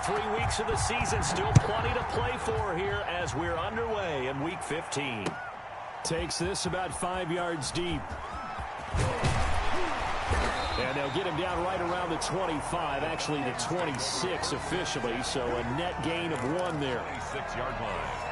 3 weeks of the season, still plenty to play for here as we're underway in Week 15. Takes this about 5 yards deep. And they'll get him down right around the 25, actually the 26 officially, so a net gain of 1 there. 26-yard line.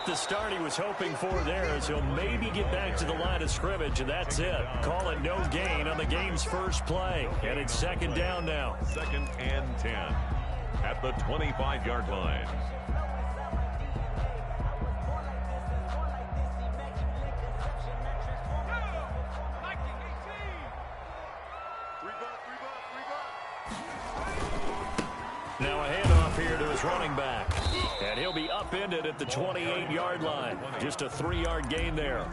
The start he was hoping for there as he'll maybe get back to the line of scrimmage, and that's it. Call it no gain on the game's first play. And it's second down now. 2nd and 10 at the 25-yard line. Now a handoff here to his running back. And he'll be upended at the 28-yard line. Just a 3-yard gain there.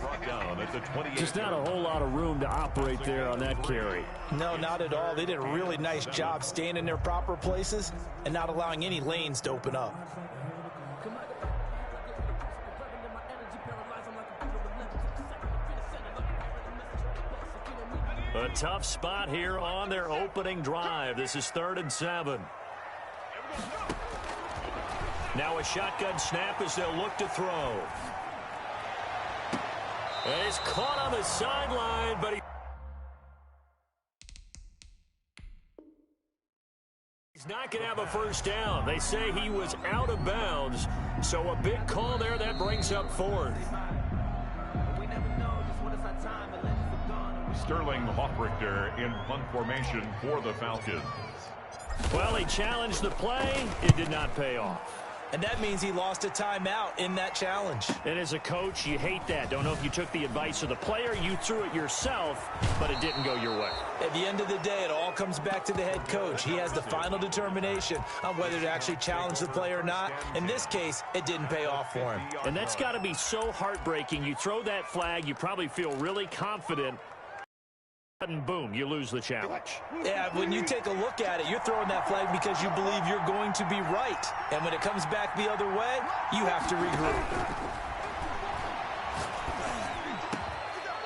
Just not a whole lot of room to operate there on that carry. No, not at all. They did a really nice job staying in their proper places and not allowing any lanes to open up. A tough spot here on their opening drive. This is 3rd and 7. Now a shotgun snap as they'll look to throw. And he's caught on the sideline, but he's not going to have a first down. They say he was out of bounds, so a big call there that brings up 4th. Sterling Hoffrichter in punt formation for the Falcons. Well, he challenged the play. It did not pay off. And that means he lost a timeout in that challenge. And as a coach, you hate that. Don't know if you took the advice of the player, you threw it yourself, but it didn't go your way. At the end of the day, it all comes back to the head coach. He has the final determination on whether to actually challenge the play or not. In this case, it didn't pay off for him. And that's got to be so heartbreaking. You throw that flag, you probably feel really confident, and boom, you lose the challenge. Yeah, when you take a look at it, you're throwing that flag because you believe you're going to be right. And when it comes back the other way, you have to regroup.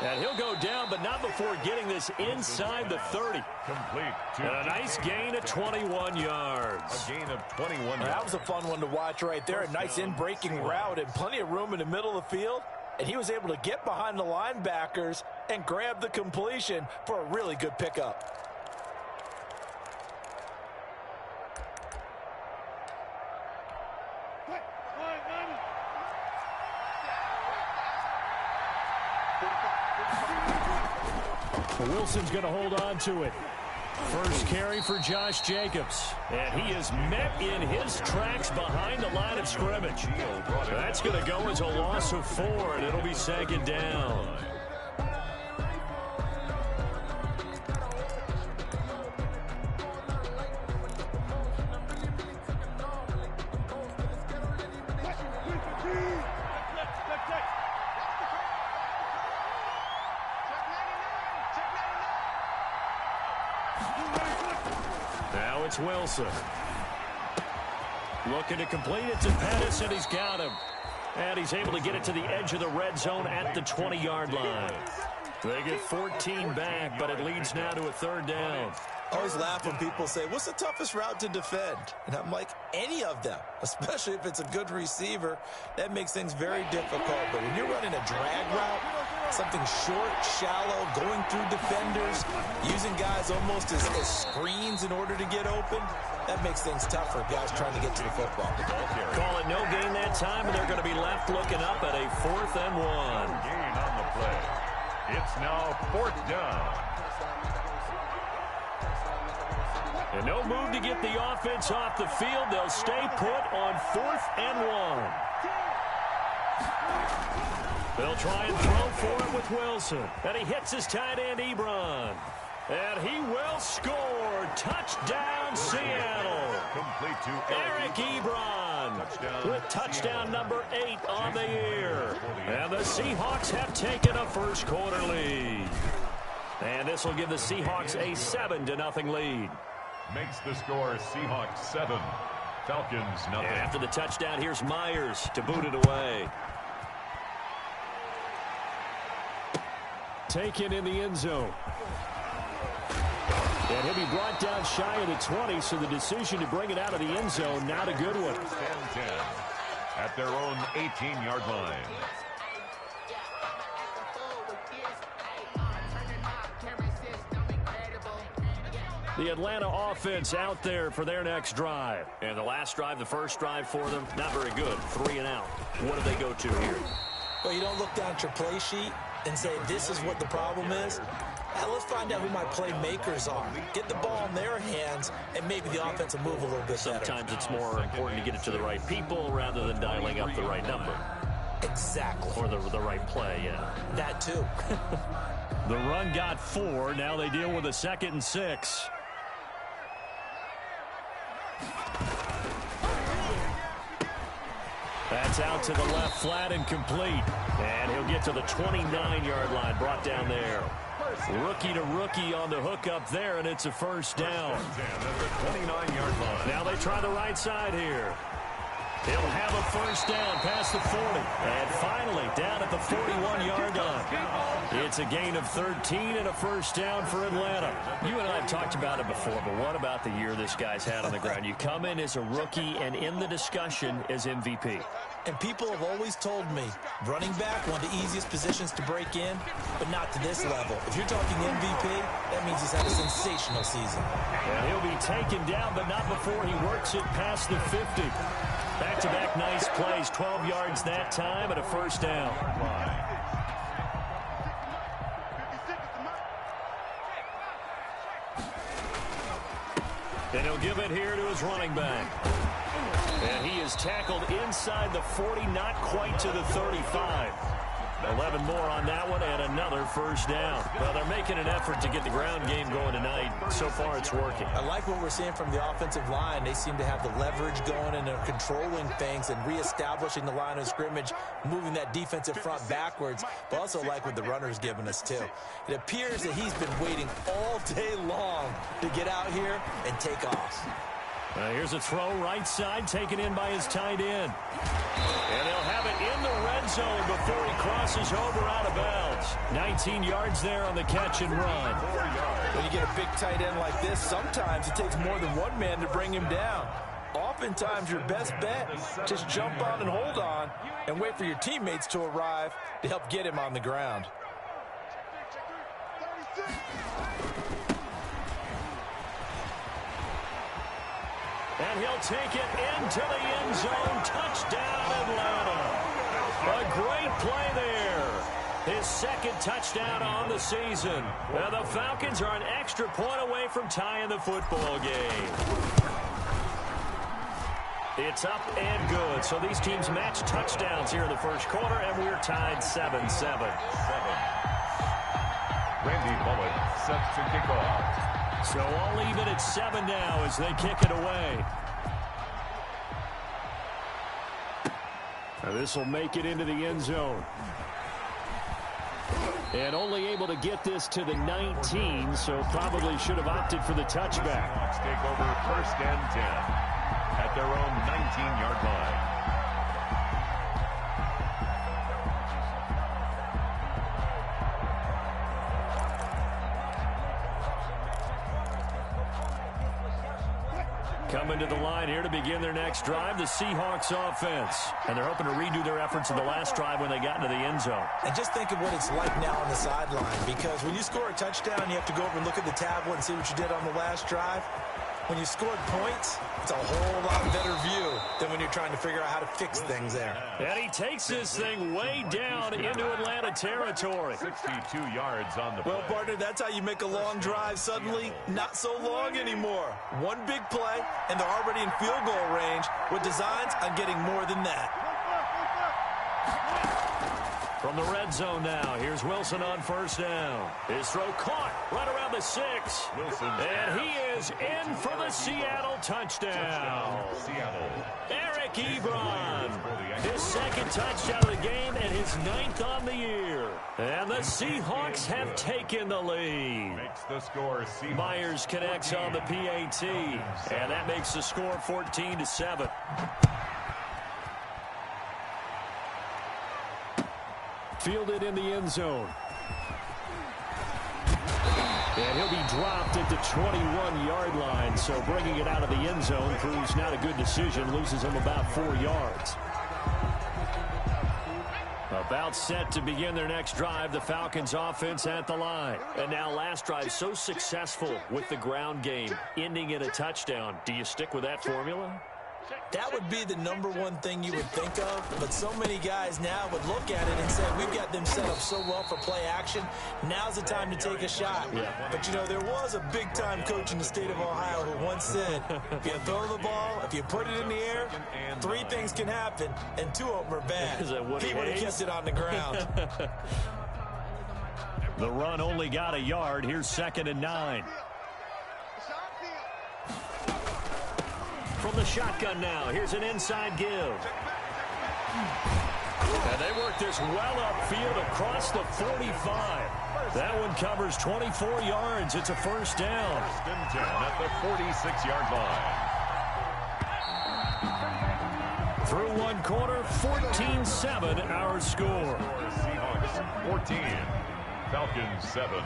And he'll go down, but not before getting this inside the 30. Complete. And a nice gain of 21 yards. A gain of 21 yards. That was a fun one to watch right there. A nice in-breaking route and plenty of room in the middle of the field. And he was able to get behind the linebackers and grab the completion for a really good pickup. Wilson's going to hold on to it. First carry for Josh Jacobs. And he is met in his tracks behind the line of scrimmage. That's going to go as a loss of 4, and it'll be 2nd down. Now it's Wilson. Looking to complete it to Pettis, and he's got him. And he's able to get it to the edge of the red zone at the 20-yard line. They get 14 back, but it leads now to a 3rd down. I always laugh when people say, what's the toughest route to defend? And I'm like, any of them, especially if it's a good receiver. That makes things very difficult. But when you're running a drag route, something short, shallow, going through defenders, using guys almost as screens in order to get open, that makes things tough for guys trying to get to the football. Call it no gain that time, and they're going to be left looking up at a 4th and 1. Gain on the play. It's now 4th down. And no move to get the offense off the field. They'll stay put on 4th and 1. They'll try and throw for it with Wilson. And he hits his tight end, Ebron. And he will score. Touchdown, Seattle. Complete to Eric Ebron with touchdown number 8 on the year. And the Seahawks have taken a first quarter lead. And this will give the Seahawks a 7-0 lead. Makes the score Seahawks 7, Falcons nothing. After the touchdown, here's Myers to boot it away. Taken in the end zone. And he'll be brought down shy of the 20, so the decision to bring it out of the end zone, not a good one. 10-10 at their own 18-yard line. The Atlanta offense out there for their next drive. And the last drive, the first drive for them, not very good. 3 and out. What do they go to here? Well, you don't look down at your play sheet and say, this is what the problem is. Now let's find out who my playmakers are. Get the ball in their hands, and maybe the offense will move a little bit better. Sometimes it's more important to get it to the right people rather than dialing up the right number. Exactly. Or the right play, yeah. That too. The run got 4. Now they deal with a 2nd and 6. That's out to the left, flat and complete. And he'll get to the 29-yard line, brought down there. Rookie to rookie on the hook up there, and it's a first down. 29-yard line. Now they try the right side here. He'll have a first down past the 40. And finally, down at the 41-yard line. It's a gain of 13 and a first down for Atlanta. You and I have talked about it before, but what about the year this guy's had on the ground? You come in as a rookie and in the discussion as MVP. And people have always told me, running back, one of the easiest positions to break in, but not to this level. If you're talking MVP, that means he's had a sensational season. And he'll be taken down, but not before he works it past the 50. Back-to-back nice plays, 12 yards that time and a first down. And he'll give it here to his running back. And he is tackled inside the 40, not quite to the 35. 11 more on that one and another first down. Well, they're making an effort to get the ground game going tonight. So far, it's working. I like what we're seeing from the offensive line. They seem to have the leverage going and they're controlling things and reestablishing the line of scrimmage, moving that defensive front backwards. But also like what the runner's giving us, too. It appears that he's been waiting all day long to get out here and take off. Here's a throw right side, taken in by his tight end. And he'll have it in the red zone before he crosses over out of bounds. 19 yards there on the catch and run. When you get a big tight end like this, sometimes it takes more than one man to bring him down. Oftentimes, your best bet, just jump on and hold on and wait for your teammates to arrive to help get him on the ground. And he'll take it into the end zone. Touchdown, Atlanta. A great play there. His 2nd touchdown on the season. Well, the Falcons are an extra point away from tying the football game. It's up and good. So these teams match touchdowns here in the first quarter, and we're tied 7-7. Randy Bullock set to kick off. So all even at 7 now as they kick it away. Now this will make it into the end zone. And only able to get this to the 19, so probably should have opted for the touchback. Seahawks take over 1st and 10 at their own 19-yard line. Coming to the line here to begin their next drive, the Seahawks offense. And they're hoping to redo their efforts in the last drive when they got into the end zone. And just think of what it's like now on the sideline, because when you score a touchdown, you have to go over and look at the tablet and see what you did on the last drive. When you scored points, it's a whole lot better view than when you're trying to figure out how to fix things there. And he takes this thing way down into Atlanta territory. 62 yards on the play. Well, partner, that's how you make a long drive suddenly not so long anymore. One big play, and they're already in field goal range with designs on getting more than that. From From the red zone now, here's Wilson on first down. His throw caught right around the 6. And he is in for the Seattle touchdown. Eric Ebron, his second touchdown of the game and his 9th on the year. And the Seahawks have taken the lead. Myers connects on the PAT, and that makes the score 14-7. Fielded in the end zone. And he'll be dropped at the 21-yard line, so bringing it out of the end zone proves not a good decision, loses him about 4 yards. About set to begin their next drive, the Falcons offense at the line. And now last drive so successful with the ground game, ending in a touchdown. Do you stick with that formula? That would be the number one thing you would think of, but so many guys now would look at it and say, we've got them set up so well for play action. Now's the time to take a shot. Yeah. But, you know, there was a big-time coach in the state of Ohio who once said, if you throw the ball, if you put it in the air, 3 things can happen, and 2 of them are bad. He would have kept it on the ground. The run only got a yard. Here's 2nd and 9. From the shotgun now, here's an inside give. And they work this well upfield across the 45. That one covers 24 yards. It's a first down. 1st and 10 at the 46-yard line. Through 1 quarter, 14-7 our score. Seahawks 14, Falcons 7.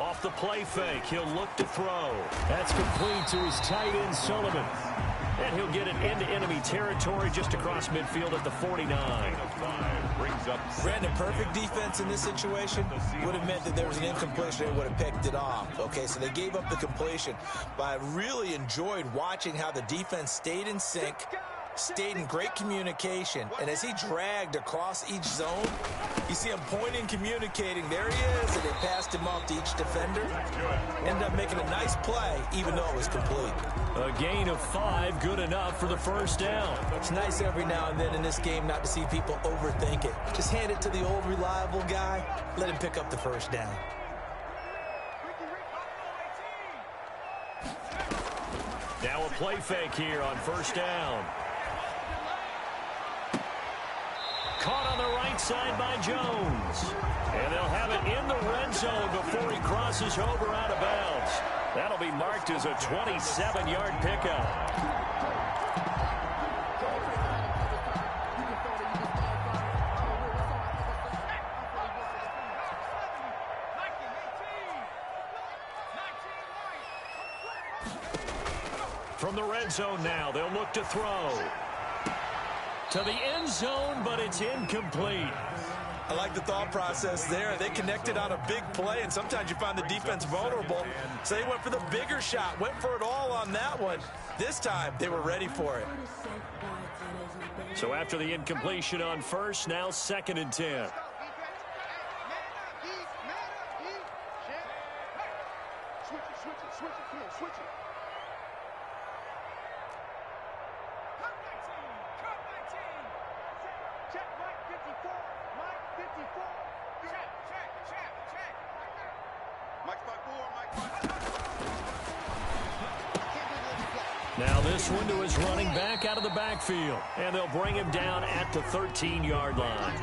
Off the play fake, he'll look to throw. That's complete to his tight end, Sullivan. And he'll get it into enemy territory just across midfield at the 49. Brandon, perfect defense in this situation would have meant that there was an incompletion and would have picked it off. Okay, so they gave up the completion. But I really enjoyed watching how the defense stayed in sync, stayed in great communication, and as he dragged across each zone, you see him pointing, communicating. There he is, and they passed him off to each defender. Ended up making a nice play, even though it was complete. A gain of 5, good enough for the first down. It's nice every now and then in this game not to see people overthink it. Just hand it to the old reliable guy, let him pick up the first down. Now a play fake here on first down. Caught on the right side by Jones. And they'll have it in the red zone before he crosses over out of bounds. That'll be marked as a 27-yard pickup. From the red zone now, they'll look to throw. To the end zone, but it's incomplete. I like the thought process there. They connected on a big play, and sometimes you find the defense vulnerable. So they went for the bigger shot, went for it all on that one. This time, they were ready for it. So after the incompletion on first, now 2nd and 10. Now this one to his running back out of the backfield. And they'll bring him down at the 13-yard line.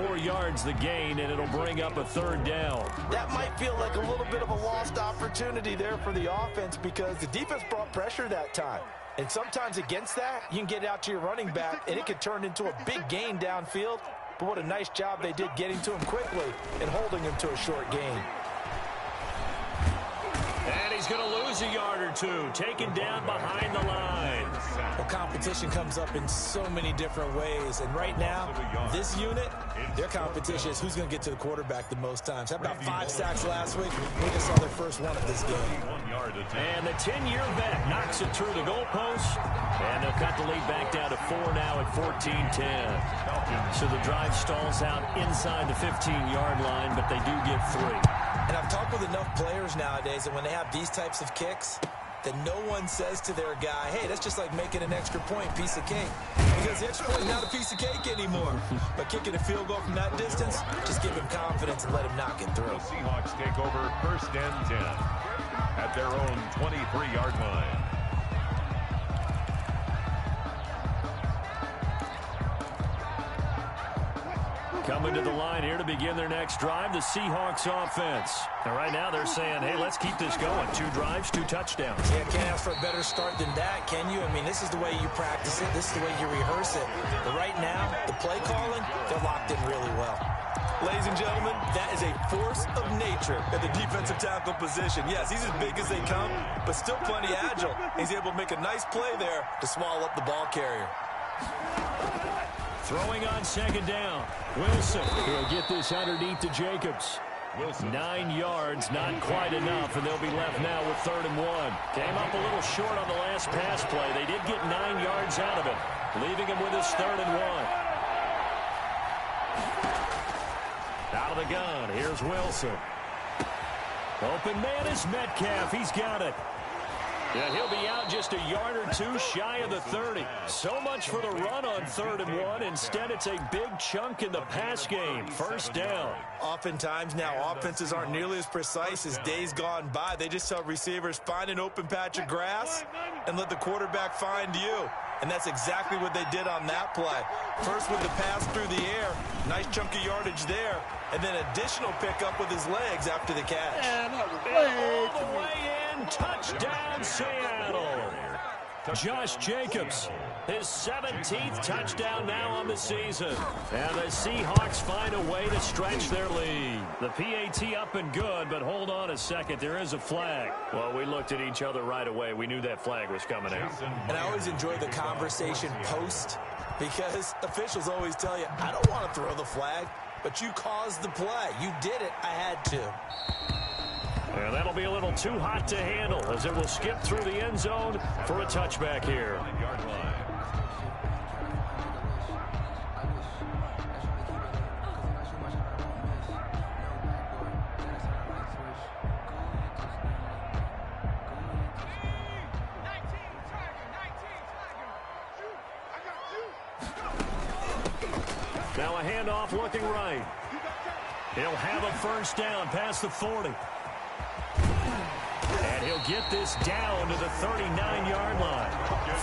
4 yards the gain, and it'll bring up a 3rd down. That might feel like a little bit of a lost opportunity there for the offense because the defense brought pressure that time. And sometimes against that, you can get it out to your running back, and it could turn into a big gain downfield. But what a nice job they did getting to him quickly and holding him to a short gain. And he's going to lose a yard or 2, taken down behind the line. Well, competition comes up in so many different ways. And right now, this unit, their competition is who's going to get to the quarterback the most times. How about 5 sacks last week? We just saw their first one of this game. And the 10-year vet knocks it through the goalpost. And they'll cut the lead back down to 4 now at 14-10. So the drive stalls out inside the 15-yard line, but they do get 3. And I've talked with enough players nowadays that when they have these types of kicks, that no one says to their guy, hey, that's just like making an extra point, piece of cake. Because the extra point is not a piece of cake anymore. But kicking a field goal from that distance, just give him confidence and let him knock it through. The Seahawks take over 1st and 10 at their own 23-yard line. Coming to the line here to begin their next drive, the Seahawks offense. And right now they're saying, hey, let's keep this going. 2 drives, 2 touchdowns. Yeah, can't ask for a better start than that, can you? I mean, this is the way you practice it. This is the way you rehearse it. But right now, the play calling, they're locked in really well. Ladies and gentlemen, that is a force of nature at the defensive tackle position. Yes, he's as big as they come, but still plenty agile. He's able to make a nice play there to swallow up the ball carrier. Throwing on 2nd down. Wilson will get this underneath to Jacobs. Wilson. 9 yards, not quite enough, and they'll be left now with 3rd and 1. Came up a little short on the last pass play. They did get 9 yards out of it, leaving him with his 3rd and 1. Out of the gun, here's Wilson. Open man is Metcalf. He's got it. Yeah, he'll be out just a yard or 2 shy of the 30. So much for the run on 3rd and 1. Instead, it's a big chunk in the pass game. 1st down. Oftentimes now, offenses aren't nearly as precise as days gone by. They just tell receivers, find an open patch of grass and let the quarterback find you. And that's exactly what they did on that play. First with the pass through the air, nice chunk of yardage there, and then additional pickup with his legs after the catch. And all the way in, touchdown Seattle. Josh Jacobs, his 17th touchdown now on the season. And the Seahawks find a way to stretch their lead. The PAT up and good, but hold on a second. There is a flag. Well, we looked at each other right away. We knew that flag was coming out. And I always enjoy the conversation post because officials always tell you, I don't want to throw the flag, but you caused the play. You did it. I had to. And that'll be a little too hot to handle as it will skip through the end zone for a touchback here. Now a handoff looking right. He'll have a 1st down past the 40. And he'll get this down to the 39-yard line.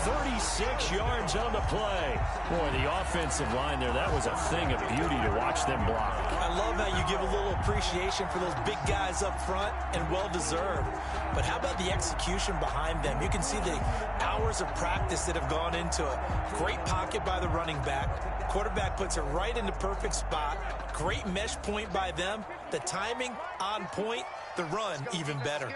36 yards on the play. Boy, the offensive line there, that was a thing of beauty to watch them block. I love how you give a little appreciation for those big guys up front, and well-deserved. But how about the execution behind them? You can see the hours of practice that have gone into it. Great pocket by the running back. Quarterback puts it right in the perfect spot. Great mesh point by them. The timing on point. The run even better.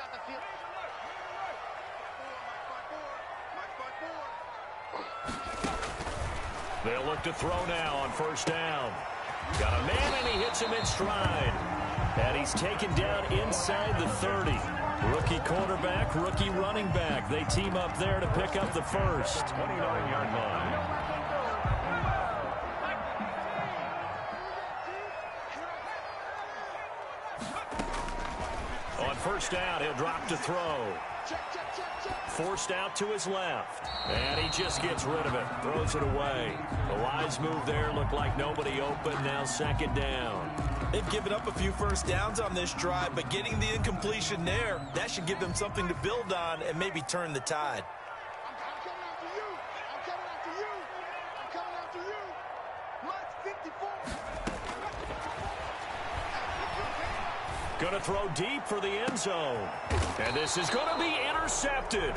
They'll look to throw now on 1st down. Got a man, and he hits him in stride. And he's taken down inside the 30. Rookie quarterback, rookie running back. They team up there to pick up the 1st. 29-yard line. On 1st down, he'll drop to throw. Forced out to his left. And he just gets rid of it. Throws it away. The wise move there. Looked like nobody open. Now 2nd down. They've given up a few 1st downs on this drive, but getting the incompletion there, that should give them something to build on and maybe turn the tide. Going to throw deep for the end zone. And this is going to be intercepted.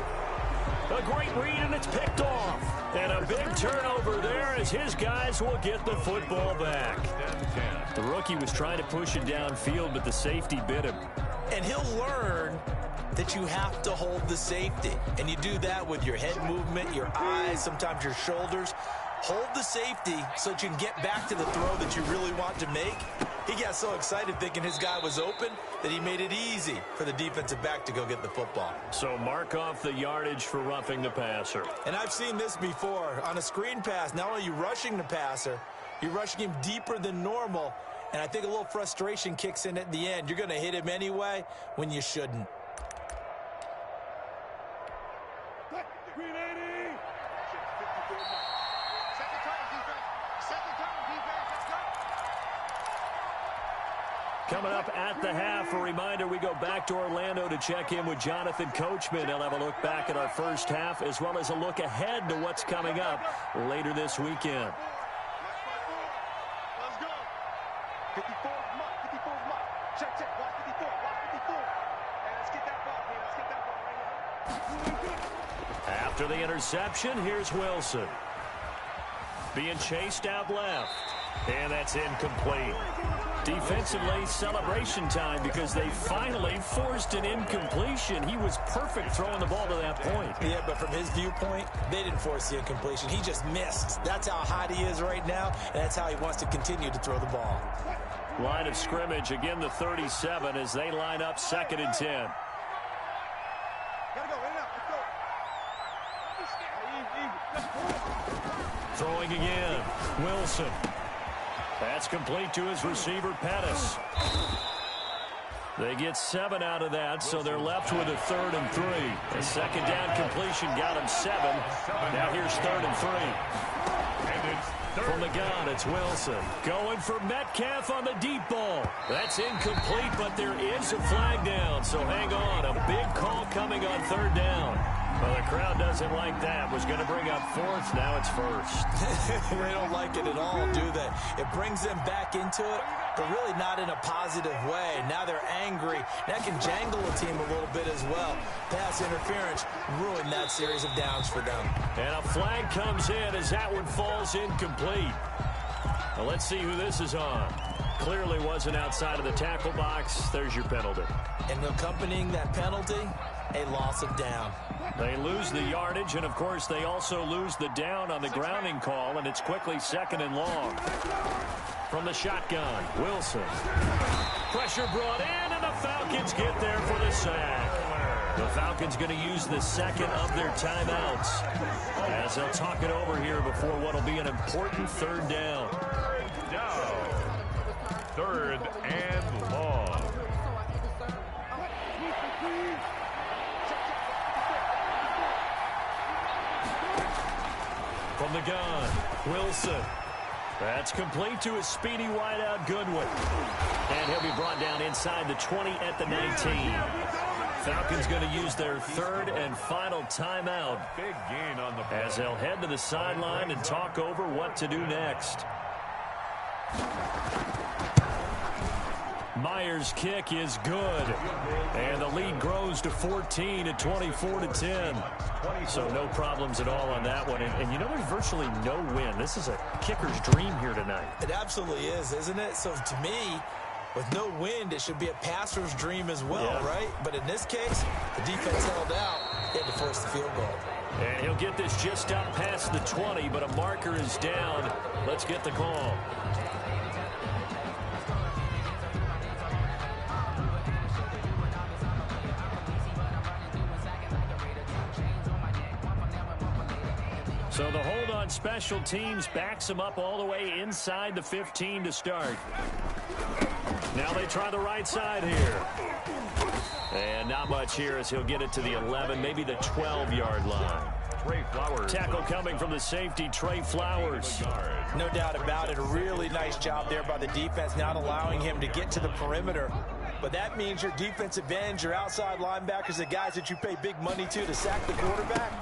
A great read, and it's picked off. And a big turnover there as his guys will get the football back. The rookie was trying to push it downfield, but the safety bit him. And he'll learn that you have to hold the safety. And you do that with your head movement, your eyes, sometimes your shoulders. Hold the safety so that you can get back to the throw that you really want to make. He got so excited thinking his guy was open that he made it easy for the defensive back to go get the football. So mark off the yardage for roughing the passer. And I've seen this before. On a screen pass, not only are you rushing the passer, you're rushing him deeper than normal, And I think a little frustration kicks in at the end. You're going to hit him anyway when you shouldn't. Coming up at the half, a reminder, we go back to Orlando to check in with Jonathan Coachman. He'll have a look back at our first half as well as a look ahead to what's coming up later this weekend. Let's go. 54 mark, 54 mark. Check, check. Watch 54, watch 54. And let's get that ball, man. Let's get that ball right here. After the interception, here's Wilson. Being chased out left. And that's incomplete. Defensively, celebration time because they finally forced an incompletion. He was perfect throwing the ball to that point. Yeah, but from his viewpoint, they didn't force the incompletion. He just missed. That's how hot he is right now, and that's how he wants to continue to throw the ball. Line of scrimmage, again the 37 as they line up 2nd and 10. Gotta go, in and out. Let's go. Throwing again, Wilson. That's complete to his receiver, Pettis. They get 7 out of that, so they're left with a 3rd and 3. A 2nd down completion got him 7. Now here's 3rd and 3. From the gun, it's Wilson. Going for Metcalf on the deep ball. That's incomplete, but there is a flag down, so hang on. A big call coming on 3rd down. Well, the crowd doesn't like that. Was going to bring up 4th. Now it's 1st. They don't like it at all, do they? It brings them back into it, but really not in a positive way. Now they're angry. That can jangle a team a little bit as well. Pass interference ruined that series of downs for them. And a flag comes in as that one falls incomplete. Well, let's see who this is on. Clearly wasn't outside of the tackle box. There's your penalty. And accompanying that penalty, a loss of down. They lose the yardage, and, of course, they also lose the down on the grounding call, and it's quickly 2nd and long. From the shotgun, Wilson. Pressure brought in, and the Falcons get there for the sack. The Falcons going to use the 2nd of their timeouts as they'll talk it over here before what will be an important 3rd down. 3rd and long. From the gun, Wilson. That's complete to his speedy wideout, Goodwin. And he'll be brought down inside the 20 at the 19. Falcons going to use their 3rd and final timeout. Big gain on the as they'll head to the sideline and talk over what to do next. Myers' kick is good. And the lead grows to 14 at 24-10. So no problems at all on that one. And you know, there's virtually no win. This is a kicker's dream here tonight. It absolutely is, isn't it? So to me, with no wind, it should be a passer's dream as well, right? But in this case, the defense held out. They had to force the field goal. And he'll get this just up past the 20, but a marker is down. Let's get the call. So the hold on special teams backs him up all the way inside the 15 to start. Now they try the right side here. And not much here as he'll get it to the 11, maybe the 12-yard line. Trey Flowers. Tackle coming from the safety, Trey Flowers. No doubt about it. A really nice job there by the defense, not allowing him to get to the perimeter. But that means your defensive ends, your outside linebackers, the guys that you pay big money to sack the quarterback,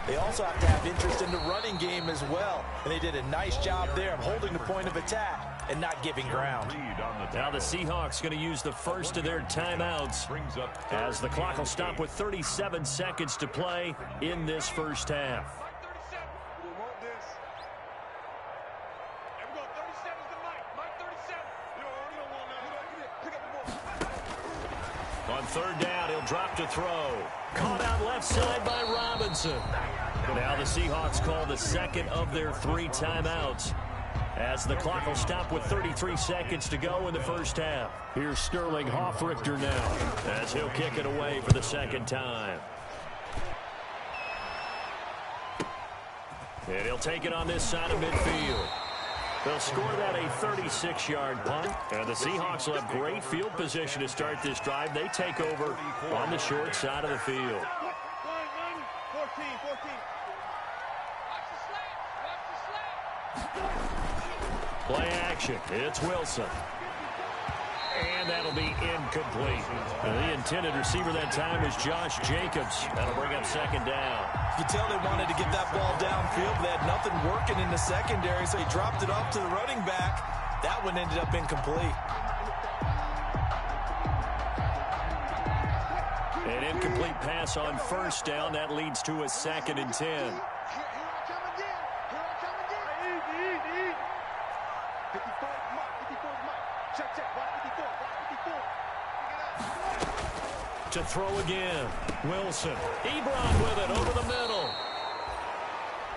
they also have to have interest in the running game as well. And they did a nice job there of holding the point of attack and not giving ground. Now the Seahawks going to use the first of their timeouts as the clock will stop with 37 seconds to play in this first half. On 3rd down, he'll drop to throw. Caught out left side by Robinson. Now the Seahawks call the 2nd of their 3 timeouts as the clock will stop with 33 seconds to go in the first half. Here's Sterling Hoffrichter now as he'll kick it away for the 2nd time. And he'll take it on this side of midfield. They'll score that a 36-yard punt. And the Seahawks will have great field position to start this drive. They take over on the short side of the field. 14. Play action. It's Wilson. And that'll be incomplete. The intended receiver that time is Josh Jacobs. That'll bring up second down. You can tell they wanted to get that ball downfield. They had nothing working in the secondary, so he dropped it off to the running back. That one ended up incomplete. An incomplete pass on first down. That leads to a 2nd and 10. Here I come again. 54 mark. Check. Watch 54. To throw again. Wilson. Ebron with it over the middle.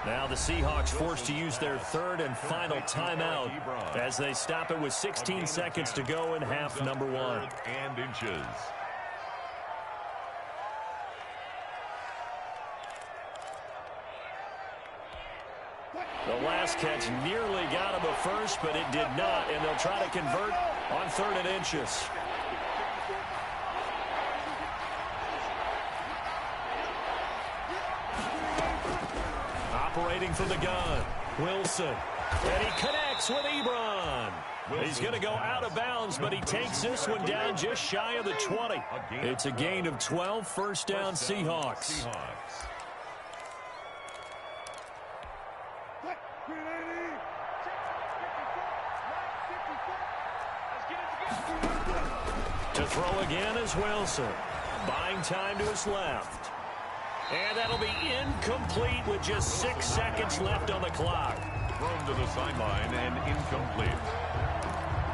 Now the Seahawks forced to use their 3rd and final timeout as they stop it with 16 seconds to go in half number 1. And inches. The last catch nearly got him a first, but it did not, and they'll try to convert on 3rd and inches. Operating from the gun, Wilson, and he connects with Ebron. He's going to go out of bounds, but he takes this one down just shy of the 20. It's a gain of 12, first down Seahawks. To throw again is Wilson. Buying time to his left. And that'll be incomplete with just 6 seconds left on the clock. Thrown to the sideline and incomplete.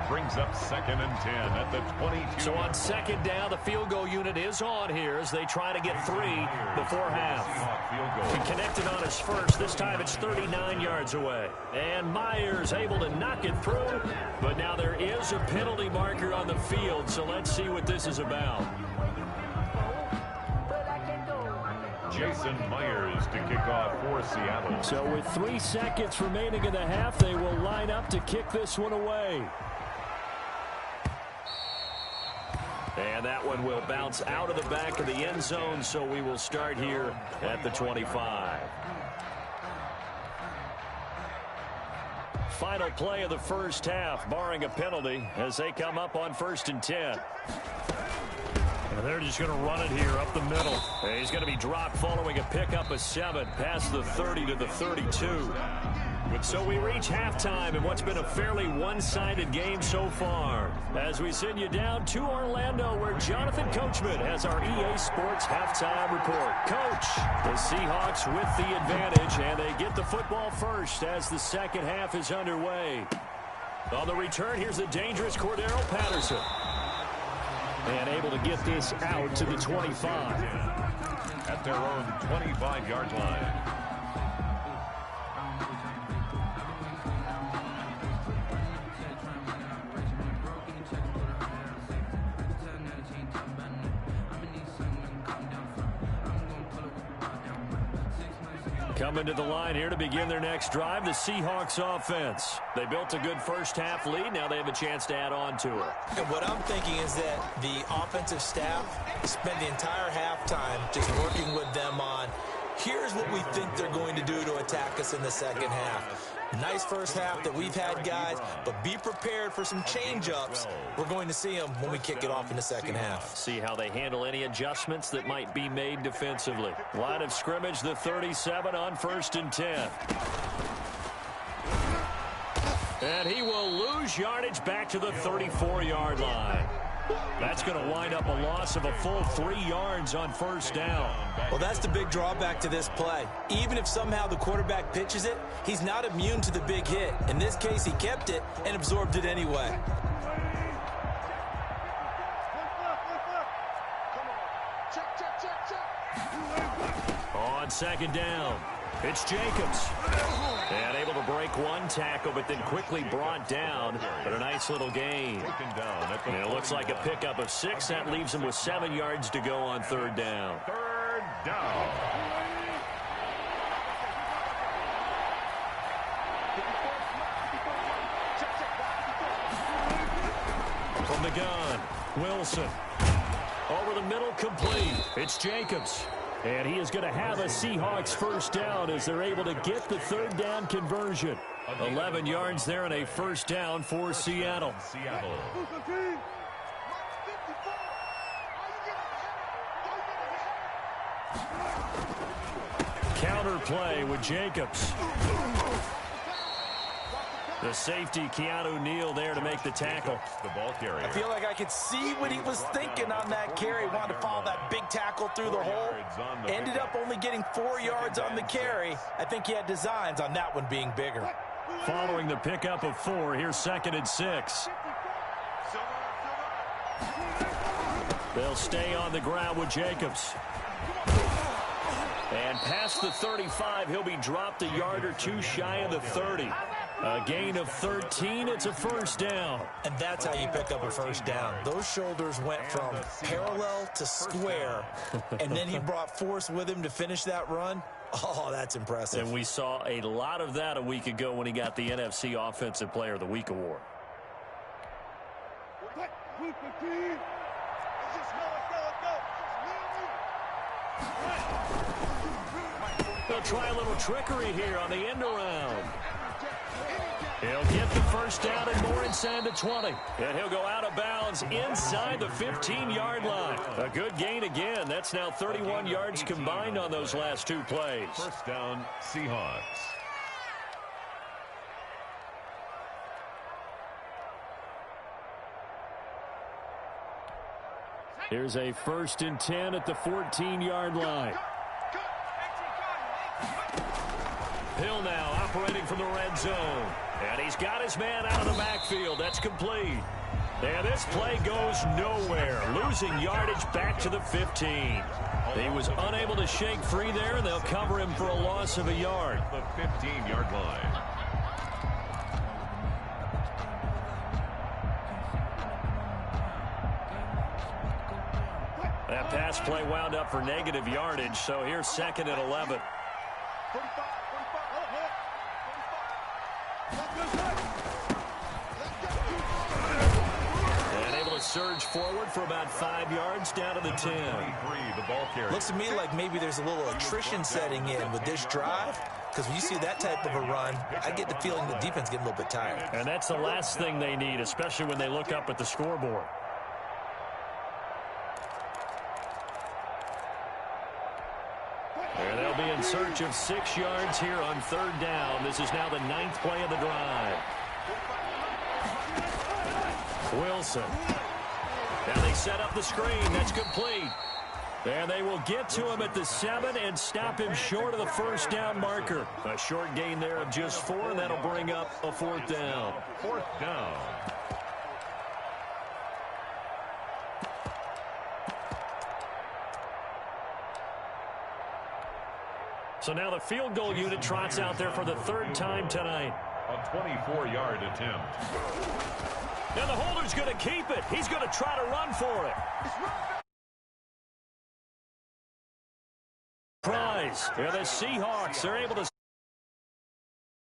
Brings up 2nd and 10 at the 22. So on second down, the field goal unit is on here as they try to get 3 before half. He connected on his first. This time it's 39 yards away. And Myers able to knock it through. But now there is a penalty marker on the field, so let's see what this is about. Jason Myers to kick off for Seattle. So with 3 seconds remaining in the half, they will line up to kick this one away. And that one will bounce out of the back of the end zone, so we will start here at the 25. Final play of the first half, barring a penalty, as they come up on 1st and 10. And they're just going to run it here up the middle. And he's going to be dropped following a pickup of 7 past the 30 to the 32. So we reach halftime in what's been a fairly one-sided game so far. As we send you down to Orlando, where Jonathan Coachman has our EA Sports halftime report. Coach, the Seahawks with the advantage, and they get the football first as the second half is underway. On the return, here's the dangerous Cordero Patterson. And able to get this out to the 25. At their own 25-yard line. Coming to the line here to begin their next drive, the Seahawks offense. They built a good first half lead. Now they have a chance to add on to it. And what I'm thinking is that the offensive staff spent the entire halftime just working with them on, here's what we think they're going to do to attack us in the second half. Nice first half that we've had, guys, but be prepared for some change-ups. We're going to see them when we kick it off in the second half. See how they handle any adjustments that might be made defensively. Line of scrimmage, the 37 on 1st and 10. And he will lose yardage back to the 34-yard line. That's going to wind up a loss of a full 3 yards on first down. Well, that's the big drawback to this play. Even if somehow the quarterback pitches it, he's not immune to the big hit. In this case, he kept it and absorbed it anyway. On second down, it's Jacobs. And able to break one tackle, but then quickly brought down. But a nice little gain. And it looks like a pickup of 6. That leaves him with 7 yards to go on third down. Third down. From the gun, Wilson. Over the middle, complete. It's Jacobs. And he is going to have a Seahawks first down as they're able to get the third down conversion. 11 yards there and a first down for Seattle. Counter play with Jacobs. The safety, Keanu Neal, there to make the tackle. The ball carrier. I feel like I could see what he was thinking on that carry. Wanted to follow that big tackle through the hole. Ended up only getting 4 yards on the carry. I think he had designs on that one being bigger. Following the pickup of 4, here's 2nd and 6. They'll stay on the ground with Jacobs. And past the 35, he'll be dropped a yard or two shy of the 30. A gain of 13, it's a first down. And that's how you pick up a first down. Those shoulders went from parallel to square, and then he brought force with him to finish that run. Oh, that's impressive. And we saw a lot of that a week ago when he got the NFC Offensive Player of the Week award. They'll try a little trickery here on the end around. He'll get the first down and more inside the 20. And he'll go out of bounds inside the 15-yard line. A good gain again. That's now 31 yards combined on those last 2 plays. First down, Seahawks. Here's a 1st and 10 at the 14-yard line. Hill now operating from the red zone. And he's got his man out of the backfield. That's complete. And this play goes nowhere. Losing yardage back to the 15. He was unable to shake free there, and they'll cover him for a loss of a yard. The 15-yard line. That pass play wound up for negative yardage, so here's 2nd and 11. And able to surge forward for about 5 yards down to the 10. The ball carrier. Looks to me like maybe there's a little attrition setting in with this drive, because when you see that type of a run, I get the feeling the defense getting a little bit tired. And that's the last thing they need, especially when they look up at the scoreboard. And they'll be in search of 6 yards here on 3rd down. This is now the 9th play of the drive. Wilson. And they set up the screen. That's complete. And they will get to him at the 7 and stop him short of the first down marker. A short gain there of just 4, and that'll bring up a 4th down. 4th down. So now the field goal unit trots out there for the 3rd time tonight. A 24-yard attempt. And the holder's going to keep it. He's going to try to run for it. Prize. Yeah, the Seahawks are able to